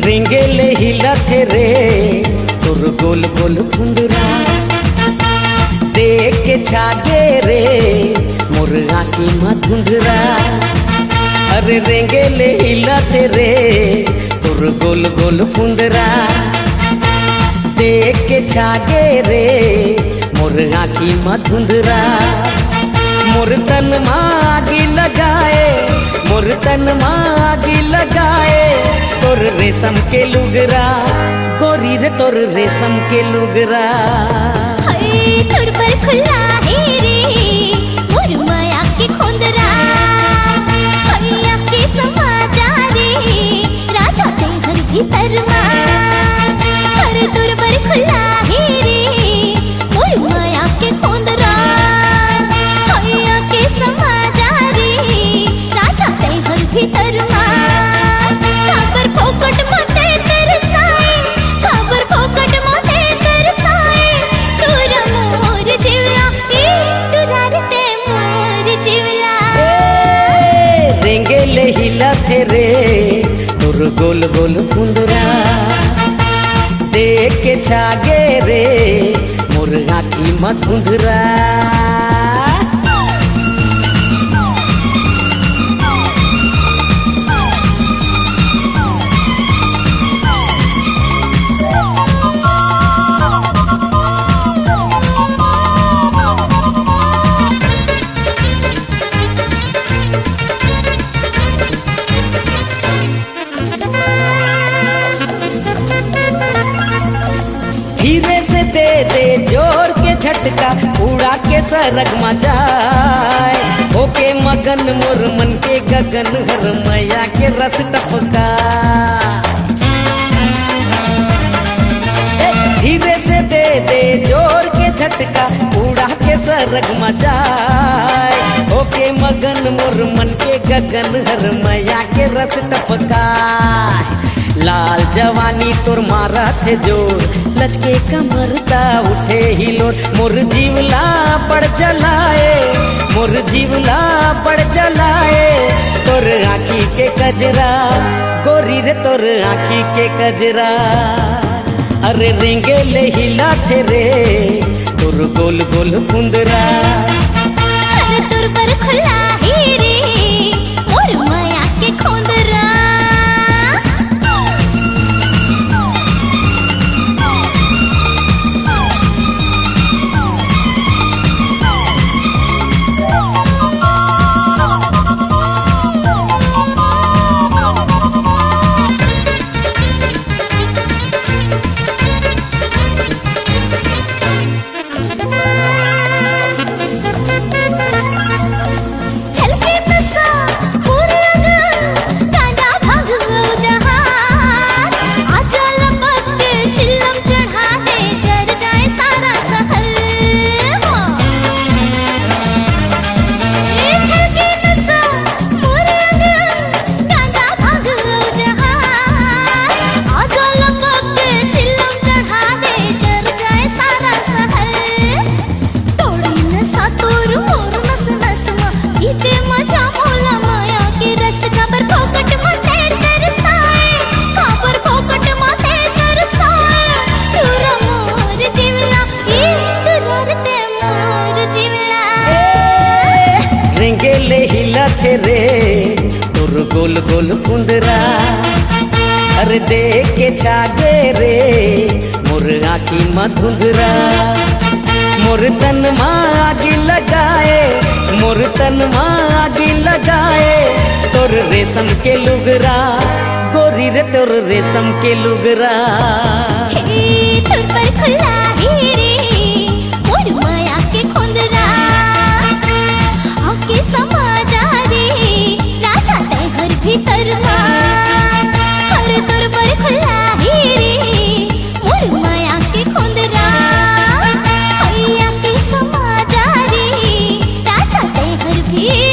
रेंगेले हिलथे रे तोर गोल गोल फुंदरा देख के छागे रे मोर आँखी मधुंधरा। अरे रेंगेले हिलथे रे तोर गोल गोल फुंदरा देख के छागे रे मोर आँखी मधुंधरा। मोर तन मागी लगाए मोर तन मागी लगाए तोर रेशम के लुगरा गोरी रे तोर रेशम के लुगरा। तोर पर खुला है रे मोर माया के खोंदरा हैया के समाजा रे राजा ते घर भीतर मां। अरे तोर पर खुला है रे मोर माया के खोंदरा हैया के समाजा रे राजा ते घर भीतर मां। खबर फोकट मते तरसाए खबर फोकट मते तरसाए तोरा मोर जीवला डुरारते मोर जीवला। रेंगेले हिलथे रे तोर गोल गोल फुंदरा देख के छागे रे मोर आँखी मधुंधरा। धीरे से दे दे जोर के झटका उड़ा के सरग मचाए होके मगन मोर मन के गगन हर मैया के रस टपका। धीरे से दे दे जोर के झटका उड़ा के सरग मचाए होके मगन मोर मन के गगन हर मैया के रस टपका। लाल जवानी तोर मारा थे जोर लचके कमरता उठे हिलोर मोर जीवला पड़ जलाए मोर जीवला पड़ जलाए तोर आँखी के कजरा गोरी रे तोर आँखी के कजरा। अरे रेंगेले हिलथे रे तोर गोल गोल फुंदरा। अरे तोर पर खुला है रे मोर माया के खोंदरा। रेंगेले हिलथे रे तोर गोल गोल फुंदरा। अरे देख के छागे रे मोर आँखी मधुंधरा। मोर तन मागी लगाए मोर तन मागी लगाए तोर रेशम के लुगरा गोरी रे तोर रेशम के लुगरा। तोर पर खुला है रे मोर माया के खोंदरा आके समाजा रे राजा ते घर भीतर मां। अरे तोर पर खुला है रे मोर माया के खोंदरा हैया के समाजा रे राजा ते घर भीतर।